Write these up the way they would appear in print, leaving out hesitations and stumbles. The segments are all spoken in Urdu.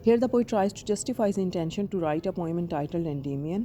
Here the poet tries to justify his intention to write a poem entitled Endymion,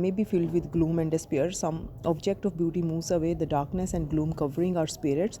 may be filled with gloom and despair, some object of beauty moves away the darkness and gloom covering our spirits.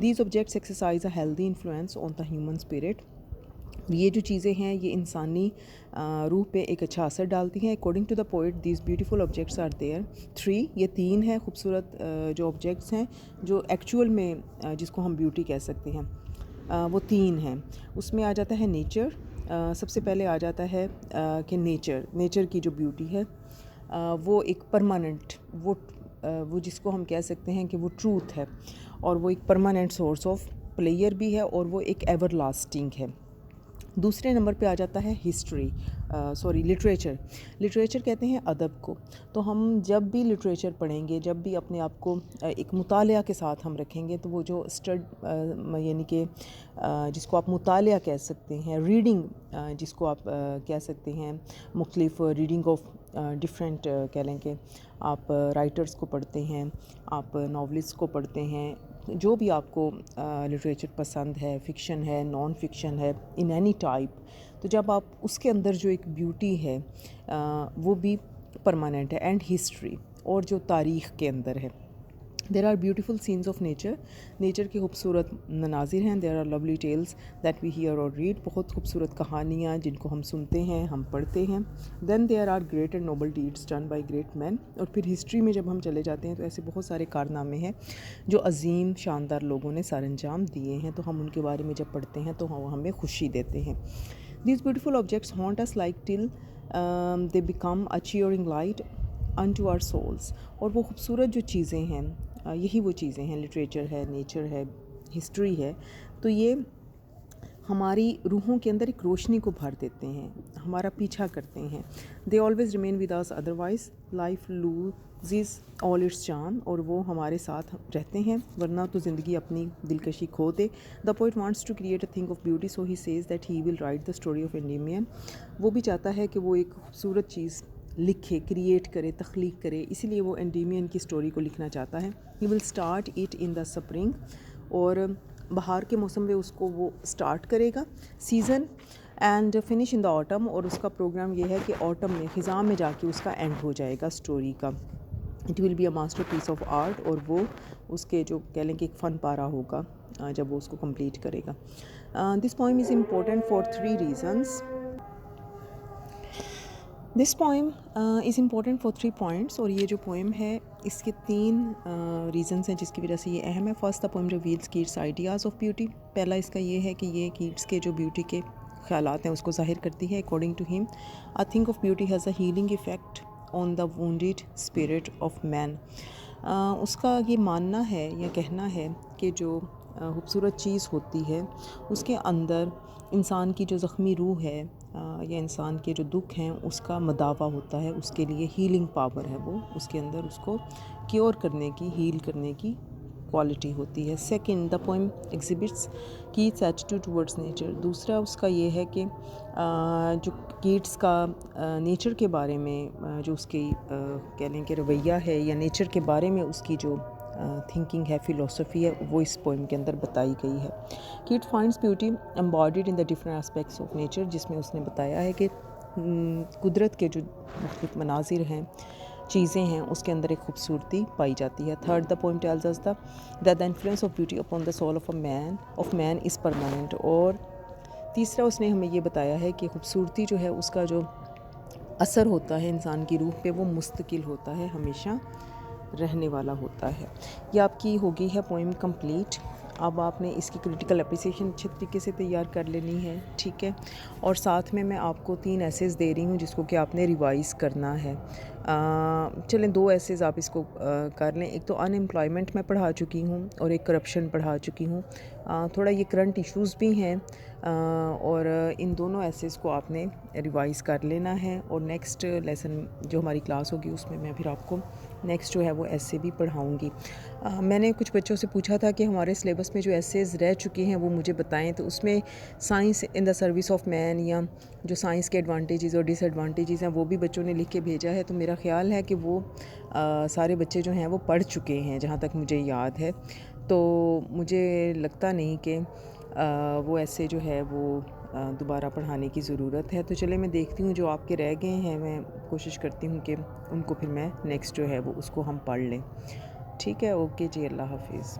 These objects exercise a healthy influence on the human spirit. یہ جو چیزیں ہیں یہ انسانی روح پہ ایک اچھا اثر ڈالتی ہیں. According to the poet these beautiful objects are there 3. یہ 3 ہیں خوبصورت جو آبجیکٹس ہیں جو ایکچوئل میں جس کو ہم بیوٹی کہہ سکتے ہیں وہ 3 ہیں. اس میں آ جاتا ہے نیچر. سب سے پہلے آ جاتا ہے کہ نیچر کی جو بیوٹی ہے وہ ایک پرماننٹ وہ جس کو ہم کہہ سکتے ہیں کہ وہ ٹروتھ ہے اور وہ ایک پرماننٹ سورس آف پلیئر بھی ہے اور وہ ایک ایور لاسٹنگ ہے. دوسرے نمبر پہ آ جاتا ہے لٹریچر کہتے ہیں ادب کو. تو ہم جب بھی لٹریچر پڑھیں گے، جب بھی اپنے آپ کو ایک مطالعہ کے ساتھ ہم رکھیں گے، تو وہ جو یعنی کہ جس کو آپ مطالعہ کہہ سکتے ہیں، ریڈنگ جس کو آپ کہہ سکتے ہیں، مختلف ریڈنگ آف ڈفرینٹ کہہ لیں کہ آپ رائٹرز کو پڑھتے ہیں، آپ ناولسٹ کو پڑھتے ہیں، جو بھی آپ کو لٹریچر پسند ہے، فکشن ہے، نان فکشن ہے، ان اینی ٹائپ، تو جب آپ اس کے اندر جو ایک بیوٹی ہے وہ بھی پرماننٹ ہے. اینڈ ہسٹری، اور جو تاریخ کے اندر ہے. There are beautiful scenes of nature کی خوبصورت مناظر ہیں. There are lovely tales that we hear or read, بہت خوبصورت کہانیاں جن کو ہم سنتے ہیں، ہم پڑھتے ہیں. Then there are great and noble deeds done by great men. اور پھر ہسٹری میں جب ہم چلے جاتے ہیں تو ایسے بہت سارے کارنامے ہیں جو عظیم شاندار لوگوں نے سر انجام دیے ہیں، تو ہم ان کے بارے میں جب پڑھتے ہیں تو وہ ہمیں خوشی دیتے ہیں. These beautiful objects haunt us like till they become a cheering light unto our souls. اور وہ خوبصورت جو چیزیں ہیں یہی وہ چیزیں ہیں، لٹریچر ہے، نیچر ہے، ہسٹری ہے، تو یہ ہماری روحوں کے اندر ایک روشنی کو بھر دیتے ہیں، ہمارا پیچھا کرتے ہیں. they always remain with us otherwise life loses all its charm. اور وہ ہمارے ساتھ رہتے ہیں ورنہ تو زندگی اپنی دلکشی کھو دے. the poet wants to create a thing of beauty so he says that he will write the story of Endymion. وہ بھی چاہتا ہے کہ وہ ایک خوبصورت چیز لکھے، کریٹ کرے، تخلیق کرے، اسی لیے وہ انڈیمین کی سٹوری کو لکھنا چاہتا ہے. He will start it in the spring, اور بہار کے موسم میں اس کو وہ اسٹارٹ کرے گا season, and finish in the autumn. اور اس کا پروگرام یہ ہے کہ آٹم میں، خزاں میں جا کے اس کا اینڈ ہو جائے گا اسٹوری کا. It will be a masterpiece of art, اور وہ اس کے جو کہہ لیں کہ ایک فن پارہ ہوگا جب وہ اس کو کمپلیٹ کرے گا. This poem is important for 3 reasons. This poem is important for 3 points. اور یہ جو پوئم ہے اس کے 3 ریزنس ہیں جس کی وجہ سے یہ اہم ہے. First the poem reveals Keats ideas of beauty. پہلا اس کا یہ ہے کہ یہ کیٹس کے جو بیوٹی کے خیالات ہیں اس کو ظاہر کرتی ہے. According to him I think of beauty has a healing effect on the wounded spirit of man. اس کا یہ ماننا ہے یا کہنا ہے کہ جو خوبصورت چیز ہوتی ہے اس کے اندر انسان کی جو زخمی روح ہے یا انسان کے جو دکھ ہیں اس کا مداوع ہوتا ہے، اس کے لیے ہیلنگ پاور ہے، وہ اس کے اندر اس کو کیور کرنے کی، ہیل کرنے کی کوالٹی ہوتی ہے. Second, the poem exhibits Keats attitude towards nature. دوسرا اس کا یہ ہے کہ جو کیٹس کا نیچر کے بارے میں جو اس کی کہہ لیں کہ رویہ ہے یا نیچر کے بارے میں اس کی جو تھنکنگ ہے، فلاسفی ہے، وہ اس پوئم کے اندر بتائی گئی ہے. Keats finds beauty embodied in the different aspects of nature, جس میں اس نے بتایا ہے کہ قدرت کے جو مختلف مناظر ہیں، چیزیں ہیں، اس کے اندر ایک خوبصورتی پائی جاتی ہے. Third, the poem tells us the influence of beauty upon the soul of man is permanent. اور تیسرا اس نے ہمیں یہ بتایا ہے کہ خوبصورتی جو ہے اس کا جو اثر ہوتا ہے انسان کی روح پہ وہ مستقل ہوتا ہے، ہمیشہ رہنے والا ہوتا ہے. یہ آپ کی ہو گئی ہے پوئم کمپلیٹ. اب آپ نے اس کی کریٹیکل اپریسیشن اچھے طریقے سے تیار کر لینی ہے، ٹھیک ہے. اور ساتھ میں آپ کو 3 ایسیز دے رہی ہوں جس کو کہ آپ نے ریوائز کرنا ہے. چلیں 2 ایسیز آپ اس کو کر لیں. ایک تو ان امپلائمنٹ میں پڑھا چکی ہوں اور ایک کرپشن پڑھا چکی ہوں. تھوڑا یہ کرنٹ ایشوز بھی ہیں اور ان دونوں ایسیز کو آپ نے ریوائز کر لینا ہے. اور نیکسٹ لیسن جو ہماری کلاس ہوگی اس میں پھر آپ کو نیکسٹ جو ہے وہ ایسے بھی پڑھاؤں گی. میں نے کچھ بچوں سے پوچھا تھا کہ ہمارے سلیبس میں جو ایسیز رہ چکی ہیں وہ مجھے بتائیں، تو اس میں science in the service of man یا جو سائنس کے ایڈوانٹیجز اور ڈس ایڈوانٹیجز ہیں وہ بھی بچوں نے لکھ کے بھیجا ہے. تو میرا خیال ہے کہ وہ سارے بچے جو ہیں وہ پڑھ چکے ہیں جہاں تک مجھے یاد ہے. تو مجھے لگتا نہیں کہ وہ ایسے جو ہے وہ دوبارہ پڑھانے کی ضرورت ہے. تو چلے میں دیکھتی ہوں جو آپ کے رہ گئے ہیں، میں کوشش کرتی ہوں کہ ان کو پھر میں نیکسٹ جو ہے وہ اس کو ہم پڑھ لیں. ٹھیک ہے، اوکے جی، اللہ حافظ.